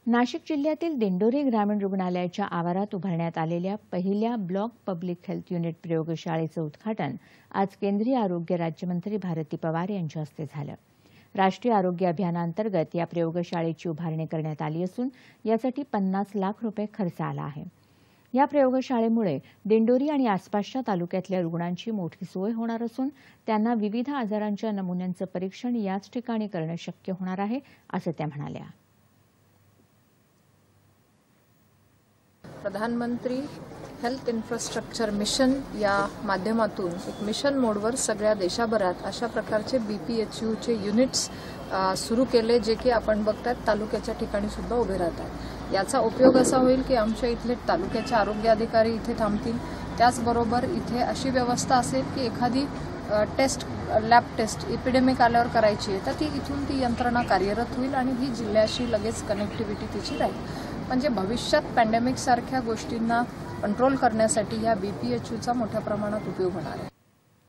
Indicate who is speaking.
Speaker 1: नाशिक जिल्ह्यातील दिंडोरी ग्रामीण रुग्णालयाच्या आवारात उभारण्यात आलेल्या पहिल्या ब्लॉक पब्लिक हेल्थ युनिट प्रयोगशाळेचं उद्घाटन आज केंद्रीय आरोग्य राज्यमंत्री भारती पवार यांच्या हस्ते झालं। राष्ट्रीय आरोग्य अभियानांतर्गत या प्रयोगशाळेची उभारणी करण्यात आली असून यासाठी 50 लाख रुपये खर्च आला आहे। या प्रयोगशाळेमुळे दिंडोरी आणि आसपासच्या तालुक्यातल्या रुग्णांची मोठी सोय होणार असून त्यांना विविध आजारांच्या नमुन्यांचं परीक्षण याच ठिकाणी करणं शक्य होणार आहे, असं त्या म्हणाल्या।
Speaker 2: प्रधानमंत्री हेल्थ इन्फ्रास्ट्रक्चर मिशन या माध्यमातून एक मिशन मोडवर सगळ्या देशाभरात अशा प्रकारचे BPHUचे युनिट्स सुरू केले, जे की आपण बघतात तालुक्याच्या ठिकाणी सुद्धा उभे राहतात। याचा उपयोग असा होईल की आमच्या इथले तालुक्याचे आरोग्य अधिकारी इथे थांबतील। त्याचबरोबर इथे अशी व्यवस्था असेल की एखादी टेस्ट लॅब टेस्ट एपिडेमिक आल्यावर करायची आहे तर ती इथून ती यंत्रणा कार्यरत होईल आणि ही जिल्ह्याशी लगेच कनेक्टिव्हिटी तिची राहील। म्हणजे भविष्यात पॅन्डेमिक सारख्या गोष्टींना कंट्रोल करण्यासाठी या BPHUचा मोठ्या प्रमाणात उपयोग होणार आहे।